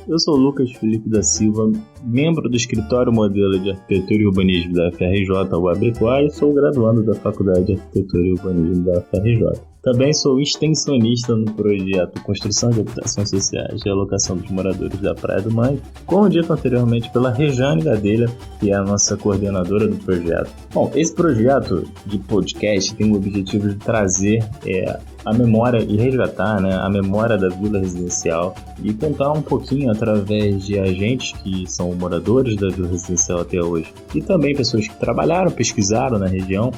eu sou Lucas Felipe da Silva, membro do Escritório Modelo de Arquitetura e Urbanismo da FRJ, UABRECOA, e sou graduando da Faculdade de Arquitetura e Urbanismo da FRJ. Também sou extensionista no projeto Construção de Habitações Sociais e Alocação dos Moradores da Praia do Mangue, como dito anteriormente pela Rejane Gadelha, que é a nossa coordenadora do projeto. Bom, esse projeto de podcast tem o objetivo de trazer a memória e resgatar a memória da vila residencial e contar um pouquinho através de agentes que são moradores da vila residencial até hoje e também pessoas que trabalharam, pesquisaram na região,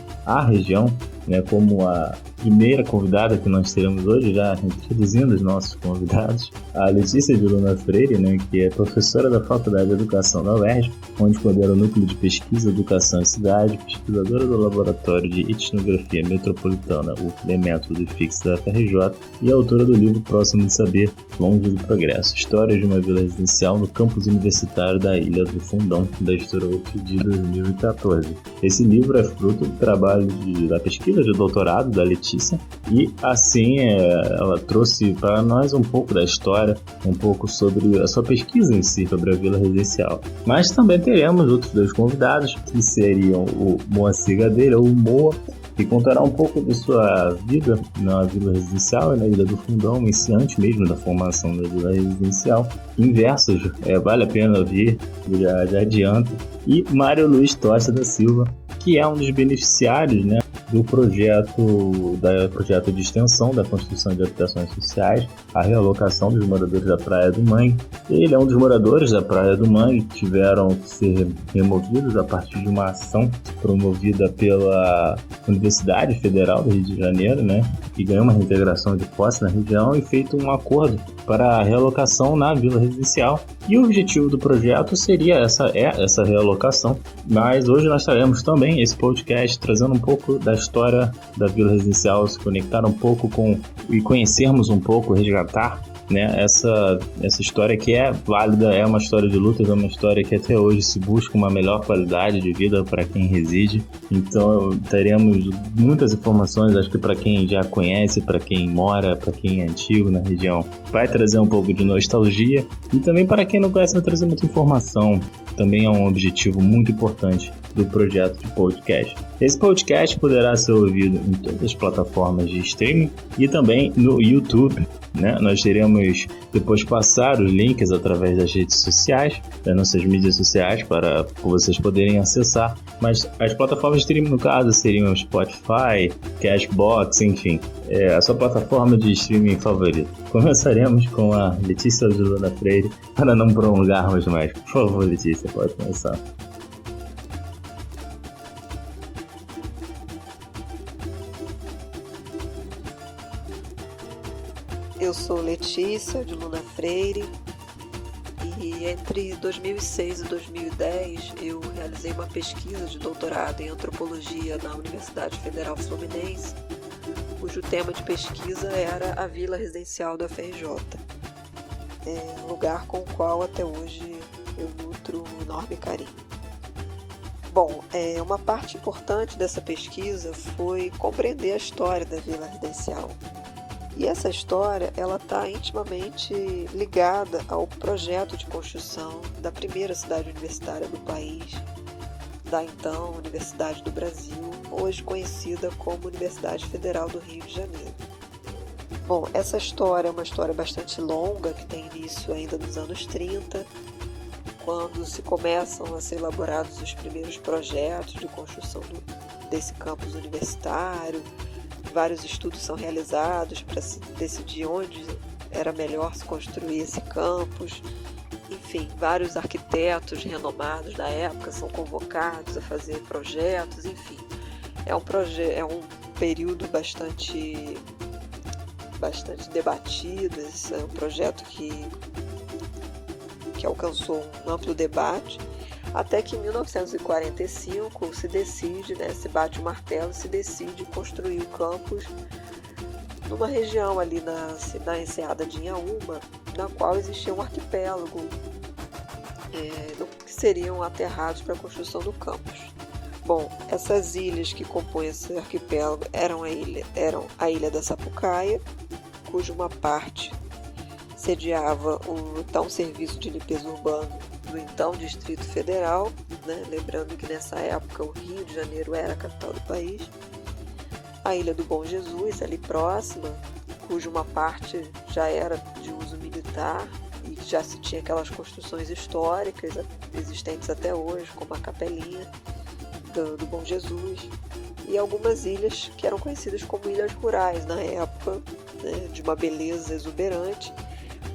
como a primeira convidada que nós teremos hoje, já introduzindo os nossos convidados, a Letícia de Luna Freire, que é professora da Faculdade de Educação da UERJ, onde coordena o Núcleo de Pesquisa, Educação e Cidade, pesquisadora do Laboratório de Etnografia Metropolitana, o Método IFIX da FRJ, e autora do livro Próximo de Saber, Longe do Progresso, História de uma Vila Residencial no Campus Universitário da Ilha do Fundão, da editora UF de 2014. Esse livro é fruto do trabalho da pesquisa de doutorado da Letícia, e assim ela trouxe para nós um pouco da história, um pouco sobre a sua pesquisa em si, sobre a Vila Residencial. Mas também teremos outros dois convidados, que seriam o Moacir Gadelha, ou Moa, que contará um pouco de sua vida na Vila Residencial e na Ilha do Fundão, iniciante mesmo da formação da Vila Residencial. Inversos, vale a pena ouvir, já adianto. E Mário Luiz Tosta da Silva, que é um dos beneficiários do projeto de extensão da construção de habitações sociais, a realocação dos moradores da Praia do Mangue. Ele é um dos moradores da Praia do Mangue que tiveram que ser removidos a partir de uma ação promovida pela Universidade Federal do Rio de Janeiro, que ganhou uma reintegração de posse na região e feito um acordo para a realocação na Vila Residencial. E o objetivo do projeto seria essa realocação, mas hoje nós traremos também esse podcast trazendo um pouco da história da Vila Residencial, se conectar um pouco e conhecermos um pouco, resgatar essa história que é válida, é uma história de lutas, é uma história que até hoje se busca uma melhor qualidade de vida para quem reside. Então teremos muitas informações, acho que para quem já conhece, para quem mora, para quem é antigo na região, vai trazer um pouco de nostalgia, e também para quem não conhece vai trazer muita informação. Também é um objetivo muito importante do projeto de podcast. Esse podcast poderá ser ouvido em todas as plataformas de streaming e também no YouTube. Nós iremos depois passar os links através das redes sociais, das nossas mídias sociais, para vocês poderem acessar. Mas as plataformas de streaming, no caso, seriam Spotify, Cashbox, enfim, a sua plataforma de streaming favorita. Começaremos com a Letícia de Luna Freire, para não prolongarmos mais. Por favor, Letícia, pode começar. Eu sou Letícia de Luna Freire e entre 2006 e 2010 eu realizei uma pesquisa de doutorado em antropologia na Universidade Federal Fluminense, cujo tema de pesquisa era a Vila Residencial da FRJ, lugar com o qual até hoje eu nutro um enorme carinho. Bom, uma parte importante dessa pesquisa foi compreender a história da Vila Residencial. E essa história está intimamente ligada ao projeto de construção da primeira cidade universitária do país, da então Universidade do Brasil, hoje conhecida como Universidade Federal do Rio de Janeiro. Bom, essa história é uma história bastante longa, que tem início ainda nos anos 30, quando se começam a ser elaborados os primeiros projetos de construção desse campus universitário. Vários estudos são realizados para se decidir onde era melhor se construir esse campus. Enfim, vários arquitetos renomados da época são convocados a fazer projetos. Enfim, é um período bastante debatido. Esse é um projeto que alcançou um amplo debate, até que em 1945 se decide, se bate o martelo e se decide construir o campus numa região ali na enseada de Inhaúma, na qual existia um arquipélago que seriam aterrados para a construção do campus. Bom, essas ilhas que compõem esse arquipélago eram a ilha da Sapucaia, cuja uma parte sediava o então Serviço de Limpeza Urbana do então Distrito Federal, né? Lembrando que nessa época o Rio de Janeiro era a capital do país. A Ilha do Bom Jesus, ali próxima, cuja uma parte já era de uso militar e já se tinha aquelas construções históricas existentes até hoje, como a Capelinha do Bom Jesus, e algumas ilhas que eram conhecidas como ilhas rurais na época, né, de uma beleza exuberante,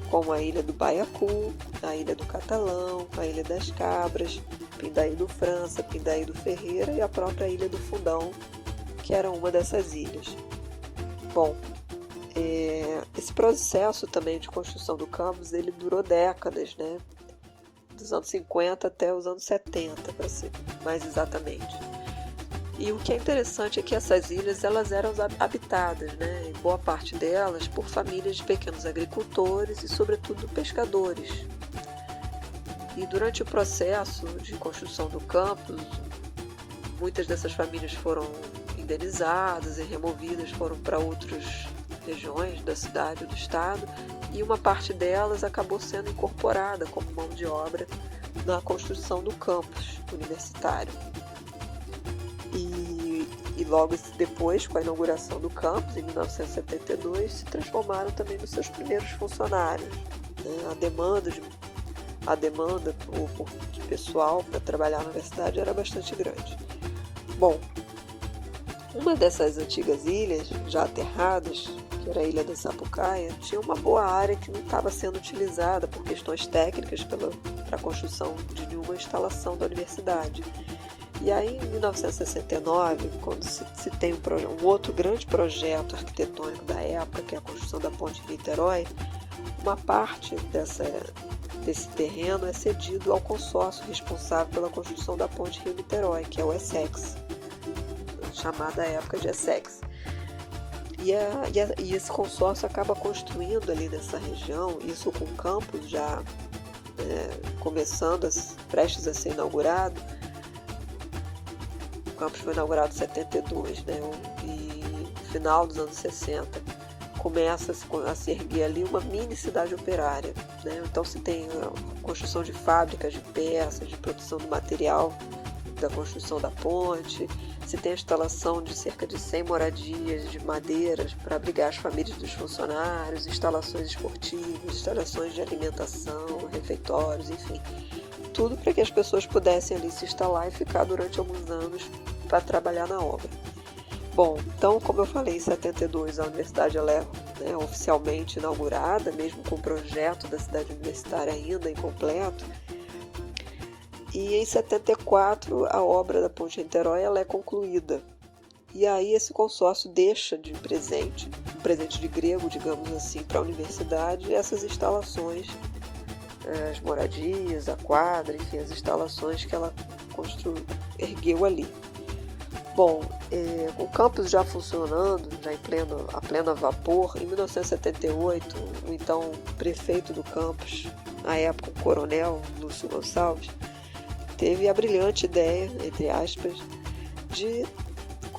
como a Ilha do Baiacu, a Ilha do Catalão, a Ilha das Cabras, Pindaí do França, Pindaí do Ferreira e a própria Ilha do Fundão, que era uma dessas ilhas. Bom, esse processo também de construção do campus, ele durou décadas, né? Dos anos 50 até os anos 70, para ser mais exatamente. E o que é interessante é que essas ilhas elas eram habitadas, né? Em boa parte delas por famílias de pequenos agricultores e, sobretudo, pescadores. E durante o processo de construção do campus, muitas dessas famílias foram indenizadas e removidas, foram para outras regiões da cidade ou do estado, e uma parte delas acabou sendo incorporada como mão de obra na construção do campus universitário. E logo depois, com a inauguração do campus, em 1972, se transformaram também nos seus primeiros funcionários. Né? A demanda de pessoal para trabalhar na universidade era bastante grande. Bom, uma dessas antigas ilhas, já aterradas, que era a Ilha da Sapucaia, tinha uma boa área que não estava sendo utilizada por questões técnicas para a construção de nenhuma instalação da universidade. E aí, em 1969, quando se tem um outro grande projeto arquitetônico da época, que é a construção da Ponte Rio-Niterói, uma parte desse terreno é cedido ao consórcio responsável pela construção da Ponte Rio-Niterói, que é o ESSEX, chamada à época de ESSEX. E esse consórcio acaba construindo ali nessa região, isso com o campus já prestes a ser inaugurado. O campus foi inaugurado em 72, né? E no final dos anos 60 começa a se erguer ali uma mini cidade operária, né? Então se tem a construção de fábricas de peças, de produção do material da construção da ponte, se tem a instalação de cerca de 100 moradias de madeiras para abrigar as famílias dos funcionários, instalações esportivas, instalações de alimentação, refeitórios, enfim. Tudo para que as pessoas pudessem ali se instalar e ficar durante alguns anos para trabalhar na obra. Bom, então, como eu falei, em 72 a universidade ela é oficialmente inaugurada, mesmo com o projeto da cidade universitária ainda incompleto. E em 74 a obra da Ponte Rio-Niterói ela é concluída. E aí esse consórcio deixa de presente, um presente de grego, digamos assim, para a universidade, essas instalações, as moradias, a quadra, enfim, as instalações que ela ergueu ali. Bom, o campus já funcionando, já a pleno vapor, em 1978, o então prefeito do campus, na época o coronel Lúcio Gonçalves, teve a brilhante ideia, entre aspas, de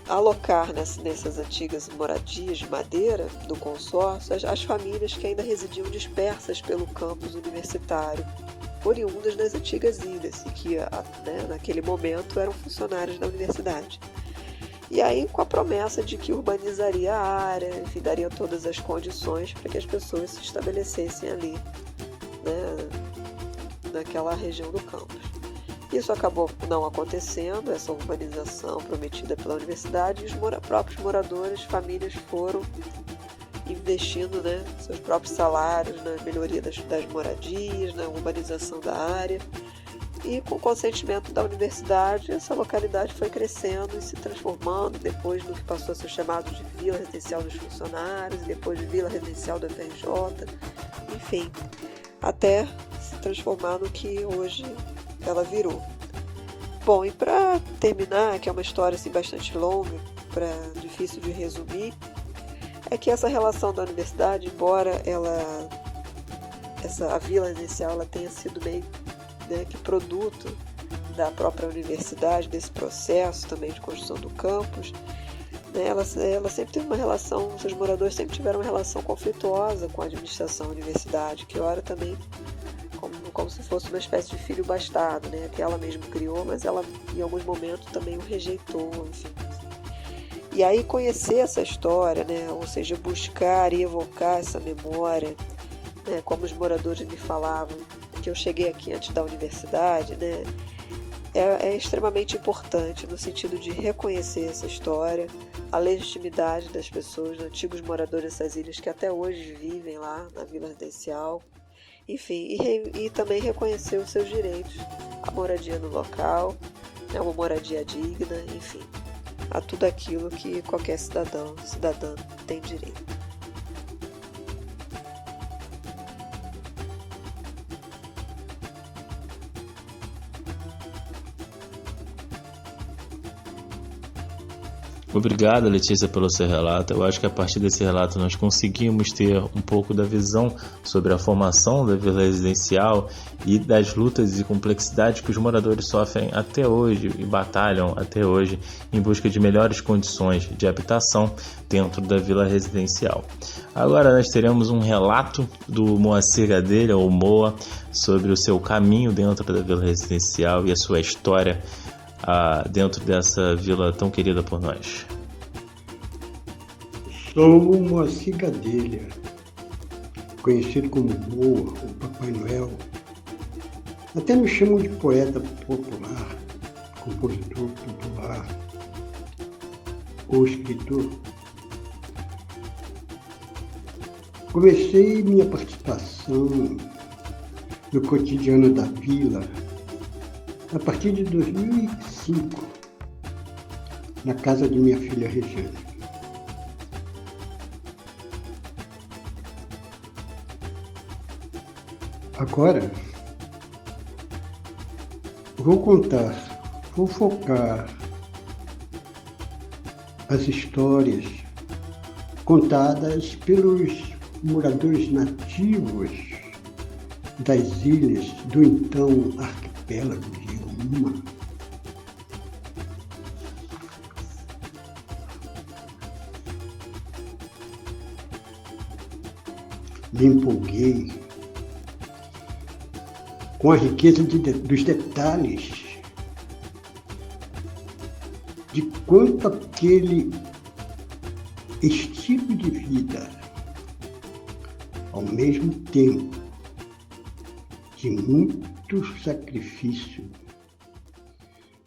alocar nessas antigas moradias de madeira do consórcio as famílias que ainda residiam dispersas pelo campus universitário, oriundas das antigas ilhas e que naquele momento eram funcionários da universidade. E aí com a promessa de que urbanizaria a área, enfim, daria todas as condições para que as pessoas se estabelecessem ali, né, naquela região do campus. Isso acabou não acontecendo, essa urbanização prometida pela universidade, e os próprios moradores, famílias foram investindo, né, seus próprios salários na melhoria das moradias, na urbanização da área. E com o consentimento da universidade, essa localidade foi crescendo e se transformando, depois no que passou a ser chamado de Vila Residencial dos Funcionários, depois de Vila Residencial do FRJ, enfim, até se transformar no que hoje ela virou. Bom, e para terminar, que é uma história assim, bastante longa, difícil de resumir, é que essa relação da universidade, embora a Vila Residencial ela tenha sido meio que produto da própria universidade, desse processo também de construção do campus, né? Ela sempre teve uma relação, seus moradores sempre tiveram uma relação conflituosa com a administração da universidade, que ora também como se fosse uma espécie de filho bastardo, né? Que ela mesma criou, mas ela em alguns momentos também o rejeitou, enfim. E aí conhecer essa história, né? Ou seja, buscar e evocar essa memória, né? Como os moradores me falavam, que eu cheguei aqui antes da universidade, né? É extremamente importante no sentido de reconhecer essa história, a legitimidade das pessoas, dos antigos moradores dessas ilhas que até hoje vivem lá na Vila Residencial, enfim, e também reconhecer os seus direitos, a moradia no local, né, uma moradia digna, enfim, a tudo aquilo que qualquer cidadã tem direito. Obrigado, Letícia, pelo seu relato. Eu acho que a partir desse relato nós conseguimos ter um pouco da visão sobre a formação da Vila Residencial e das lutas e complexidades que os moradores sofrem até hoje e batalham até hoje em busca de melhores condições de habitação dentro da Vila Residencial. Agora nós teremos um relato do Moacir Gadelha, ou Moa, sobre o seu caminho dentro da Vila Residencial e a sua história dentro dessa vila tão querida por nós. Sou o Moacir Gadelha, conhecido como Moa, o Papai Noel. Até me chamam de poeta popular, compositor popular ou escritor. Comecei minha participação no cotidiano da vila a partir de 2005, na casa de minha filha Regiane. Agora, vou focar as histórias contadas pelos moradores nativos das ilhas do então arquipélago de Yauma. Me empolguei com a riqueza dos detalhes de quanto aquele estilo de vida, ao mesmo tempo de muito sacrifício,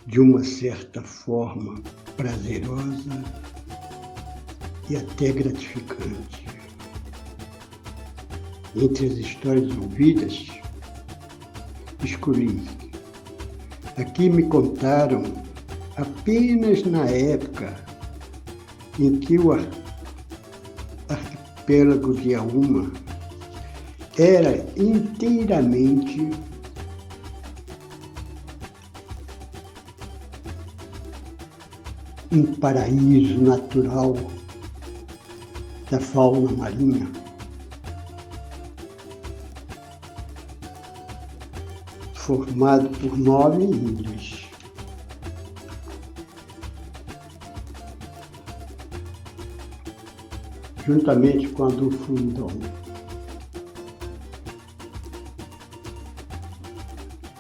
de uma certa forma prazerosa e até gratificante. Entre as histórias ouvidas, escolhi. Aqui me contaram apenas na época em que o arquipélago de Yauma era inteiramente um paraíso natural da fauna marinha. Formado por 9 ilhas. Juntamente com a do Fundão.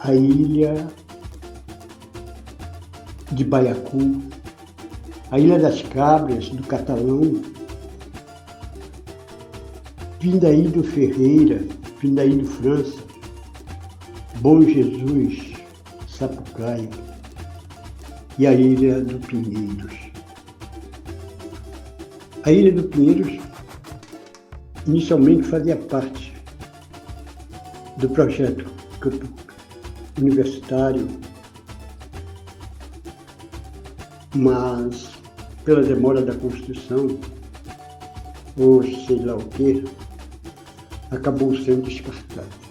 A ilha de Baiacu, a Ilha das Cabras, do Catalão, Pindaí do Ferreira, Pindaí do França, Bom Jesus, Sapucaí e a Ilha do Pinheiros. A Ilha do Pinheiros inicialmente fazia parte do projeto universitário, mas pela demora da construção, ou sei lá o que, acabou sendo descartado.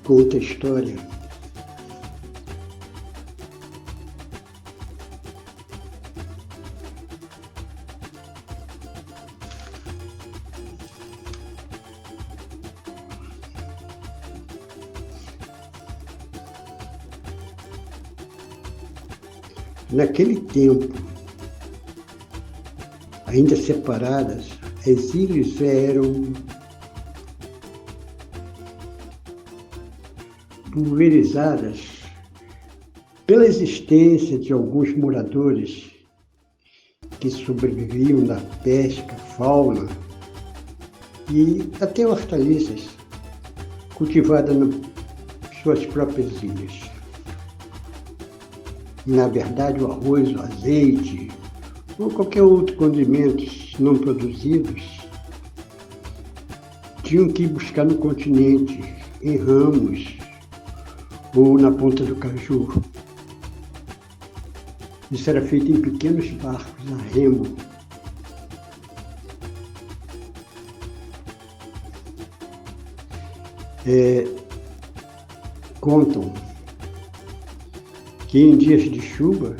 Conta a história naquele tempo, ainda separadas, as ilhas eram pulverizadas pela existência de alguns moradores que sobreviviam da pesca, fauna e até hortaliças cultivadas nas suas próprias ilhas. Na verdade, o arroz, o azeite ou qualquer outro condimento não produzidos tinham que ir buscar no continente, em ramos ou na ponta do caju. Isso era feito em pequenos barcos a remo. Contam que em dias de chuva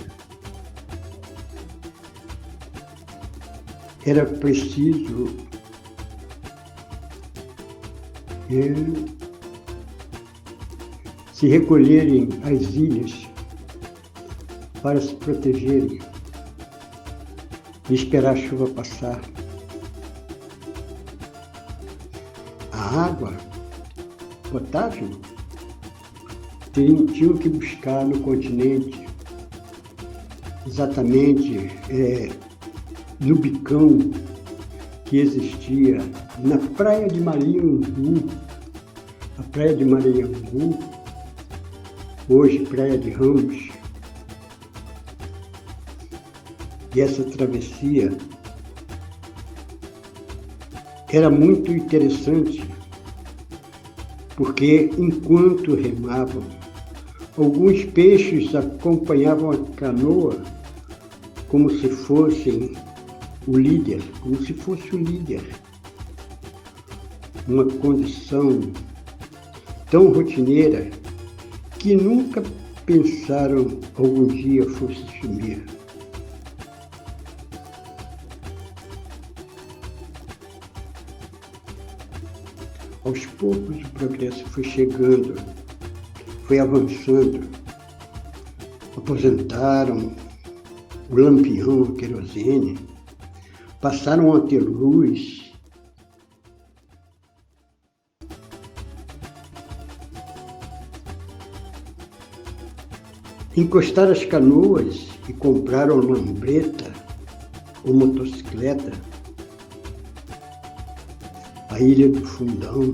era preciso se recolherem às ilhas para se protegerem e esperar a chuva passar. A água potável tinham que buscar no continente, exatamente no bicão que existia na praia de Mariangu. A praia de Mariangu, hoje Praia de Ramos. E essa travessia era muito interessante, porque enquanto remavam, alguns peixes acompanhavam a canoa como se fossem o líder, como se fosse o líder. Uma condição tão rotineira que nunca pensaram algum dia fosse sumir. Aos poucos o progresso foi chegando, foi avançando. Aposentaram o lampião, a querosene, passaram a ter luz. Encostaram as canoas e compraram lambreta ou motocicleta. A Ilha do Fundão,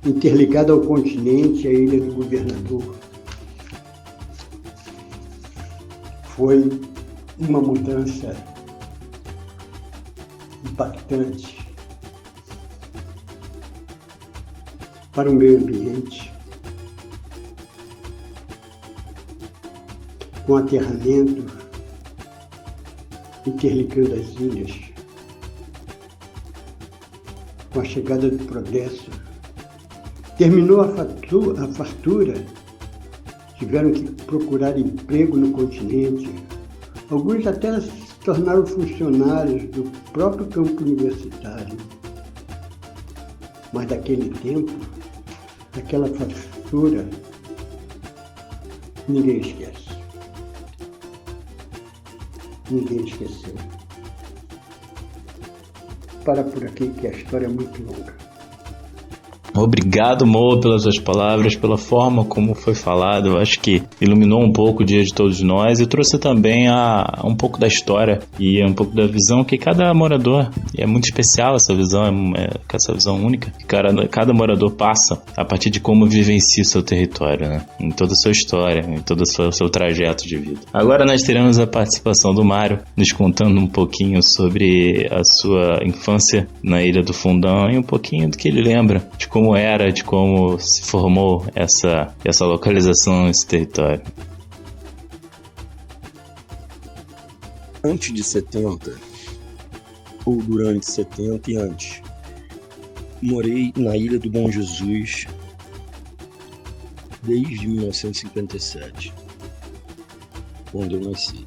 interligada ao continente, a Ilha do Governador. Foi uma mudança impactante para o meio ambiente, com aterramento interligando as ilhas. Com a chegada do progresso, terminou a fartura, tiveram que procurar emprego no continente. Alguns até se tornaram funcionários do próprio campo universitário. Mas daquele tempo, daquela fartura, ninguém esquece. Ninguém esqueceu. Para por aqui, que a história é muito longa. Obrigado, Mo, pelas suas palavras, pela forma como foi falado. Eu acho que iluminou um pouco o dia de todos nós e trouxe também um pouco da história e um pouco da visão que cada morador, e é muito especial essa visão, essa visão única, que cada morador passa a partir de como vivencia o seu território, né? Em toda a sua história, em todo o seu trajeto de vida. Agora nós teremos a participação do Mário, nos contando um pouquinho sobre a sua infância na Ilha do Fundão e um pouquinho do que ele lembra de como era, de como se formou essa localização, esse território. Antes de 70, ou durante 70 e antes, morei na Ilha do Bom Jesus desde 1957, quando eu nasci.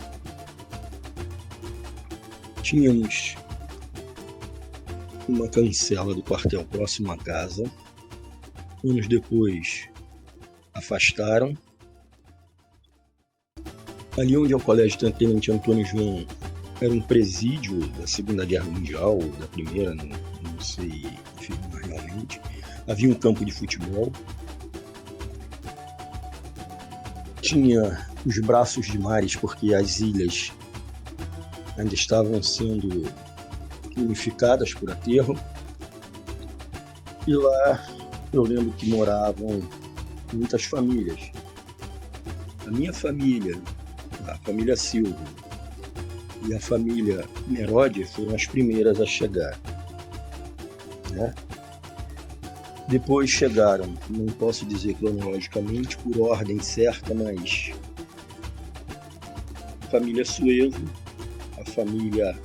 Tínhamos uma cancela do quartel próximo à casa. Anos depois, afastaram. Ali onde é o Colégio Tenente Antônio João, era um presídio da Segunda Guerra Mundial, ou da Primeira, não sei afirmar realmente. Havia um campo de futebol. Tinha os braços de mares, porque as ilhas ainda estavam sendo unificadas por aterro. E lá eu lembro que moravam muitas famílias. A minha família, a família Silva e a família Merode foram as primeiras a chegar, né? Depois chegaram, não posso dizer cronologicamente, por ordem certa, mas a família Suevo, a família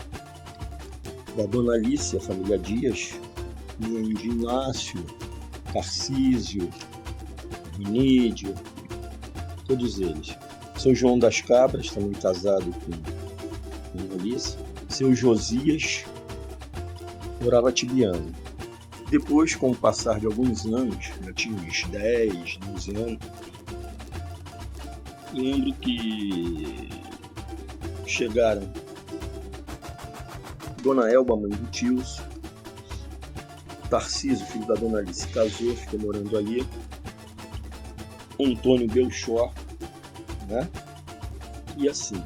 da Dona Alice, a família Dias, de Inácio, Tarcísio, Vinídio, todos eles. Seu João das Cabras, também casado com Dona Alice. Seu Josias, morava Tibiano. Depois, com o passar de alguns anos, já tinha uns 10, 12 anos, lembro que chegaram Dona Elba, mãe do Tilso, Tarcísio, filho da Dona Alice, casou, ficou morando ali, Antônio Belchor, né? E assim.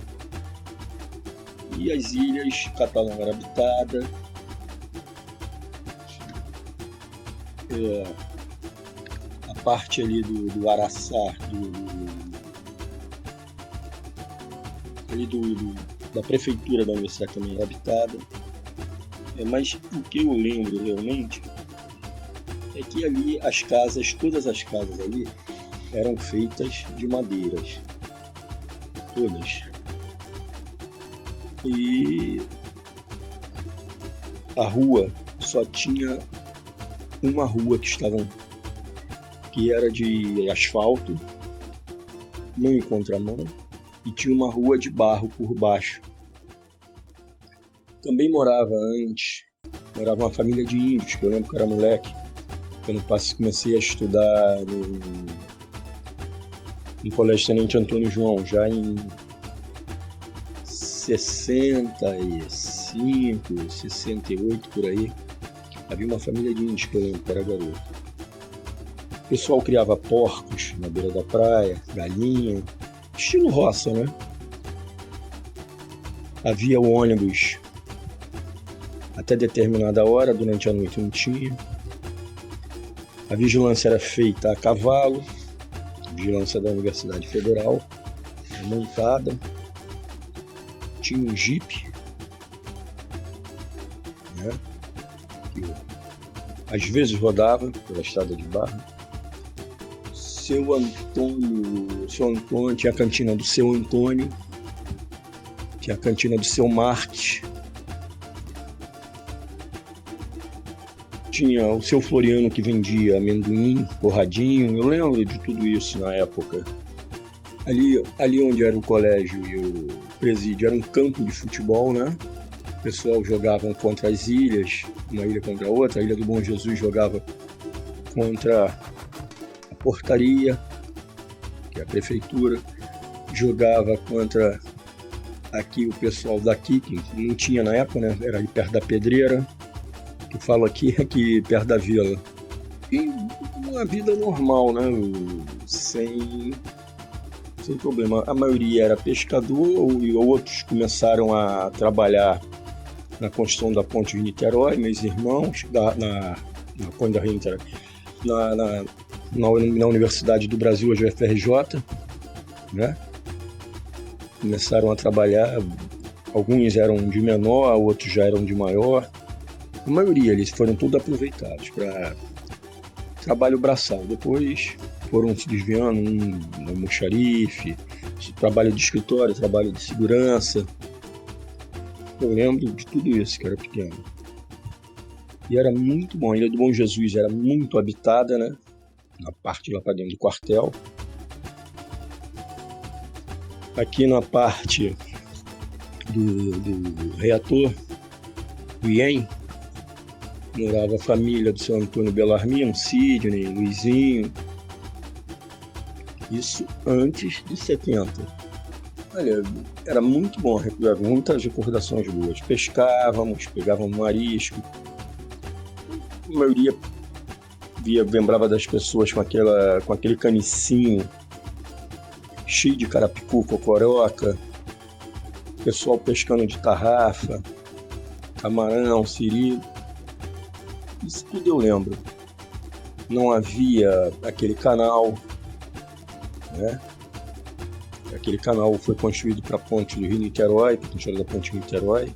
E as ilhas, Catalão era habitada, a parte ali do Araçá, da prefeitura da universidade também era habitada. Mas o que eu lembro realmente é que ali as casas, todas as casas ali, eram feitas de madeiras. Todas. E a rua só tinha uma rua que era de asfalto, não em contramão, e tinha uma rua de barro por baixo. Também morava uma família de índios, que eu lembro que eu era moleque, quando comecei a estudar no Colégio Tenente Antônio João, já em 65, 68, por aí. Havia uma família de índios que eu lembro que era garoto. O pessoal criava porcos na beira da praia, galinha, estilo roça, né? Havia o ônibus até determinada hora, durante a noite não tinha. A vigilância era feita a cavalo, a vigilância da Universidade Federal, montada. Tinha um jipe, né? Que às vezes rodava pela estrada de barro. Seu Antônio tinha a cantina do Seu Antônio, tinha a cantina do Seu Marques, tinha o Seu Floriano que vendia amendoim, porradinho. Eu lembro de tudo isso na época. Ali onde era o colégio e o presídio era um campo de futebol, né? O pessoal jogava contra as ilhas, uma ilha contra a outra. A Ilha do Bom Jesus jogava contra a portaria, que é a prefeitura, jogava contra aqui o pessoal daqui, que não tinha na época, né? Era ali perto da Pedreira, que eu falo aqui perto da vila. E uma vida normal, né? Sem problema. A maioria era pescador, e outros começaram a trabalhar na construção da ponte de Niterói, meus irmãos, na ponte da Rio Niterói, na Universidade do Brasil, hoje é FRJ, né? Começaram a trabalhar, alguns eram de menor, outros já eram de maior. A maioria, eles foram todos aproveitados para trabalho braçal. Depois foram se desviando, no almoxarife, trabalho de escritório, trabalho de segurança. Eu lembro de tudo isso, que era pequeno. E era muito bom. A Ilha do Bom Jesus era muito habitada, né? Na parte lá para dentro do quartel. Aqui na parte do reator, do IEM, morava a família do seu Antônio Belarmino, Sidney, Luizinho. Isso antes de 70. Olha, era muito bom, muitas recordações boas. Pescávamos, pegávamos marisco. A maioria lembrava das pessoas com aquele canicinho cheio de carapicu, cocoroca, pessoal pescando de tarrafa, camarão, siri. Isso tudo eu lembro. Não havia aquele canal, né? Aquele canal foi construído para a ponte do Rio Niterói, para a construção da ponte Rio Niterói.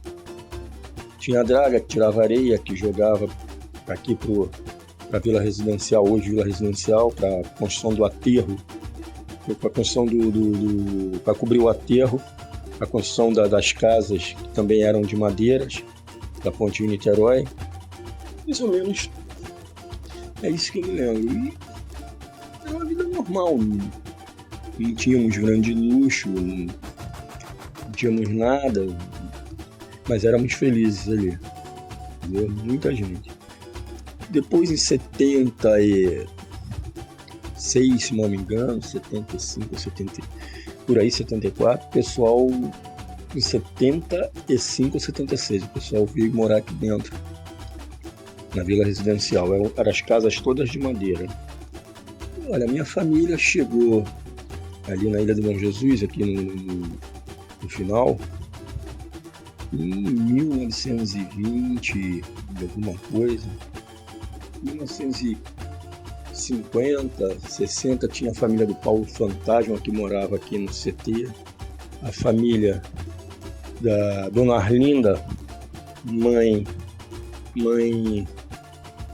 Tinha a draga que tirava areia, que jogava aqui para a Vila Residencial, hoje Vila Residencial, para a construção do aterro, para a construção para cobrir o aterro, a construção das casas que também eram de madeiras, da ponte Rio Niterói. Mais ou menos é isso que eu me lembro. E era uma vida normal, não tínhamos grande luxo, não tínhamos nada, mas éramos felizes ali, entendeu? Muita gente. Depois em 76, se não me engano, 75, 70, por aí 74, o pessoal, em 75 ou 76, o pessoal veio morar aqui dentro, na Vila Residencial. Eram as casas todas de madeira. Olha, minha família chegou ali na Ilha do Bom Jesus, aqui no final, em 1920, alguma coisa. 1950, 60, tinha a família do Paulo Fantasma, que morava aqui no CT. A família da Dona Arlinda, mãe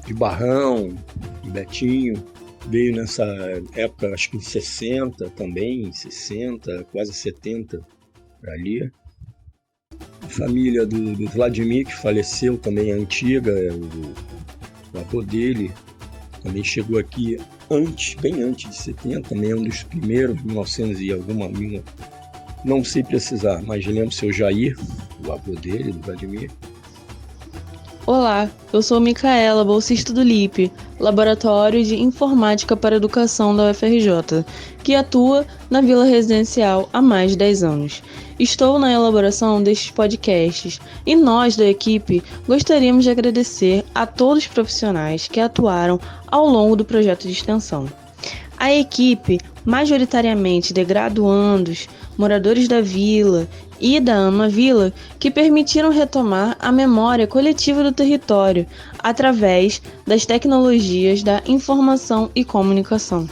de Barrão, de Betinho, veio nessa época, acho que em 60 também, 60, quase 70, por ali. A família do Vladimir, que faleceu também, antiga, o avô dele também chegou aqui bem antes de 70, também é um dos primeiros, 1900 e alguma, não sei precisar, mas lembro o seu Jair, o avô dele, do Vladimir. Olá, eu sou Micaela, bolsista do LIP, Laboratório de Informática para Educação da UFRJ, que atua na Vila Residencial há mais de 10 anos. Estou na elaboração destes podcasts e nós da equipe gostaríamos de agradecer a todos os profissionais que atuaram ao longo do projeto de extensão. A equipe, majoritariamente de graduandos, moradores da vila e da Amavila, que permitiram retomar a memória coletiva do território através das tecnologias da informação e comunicação.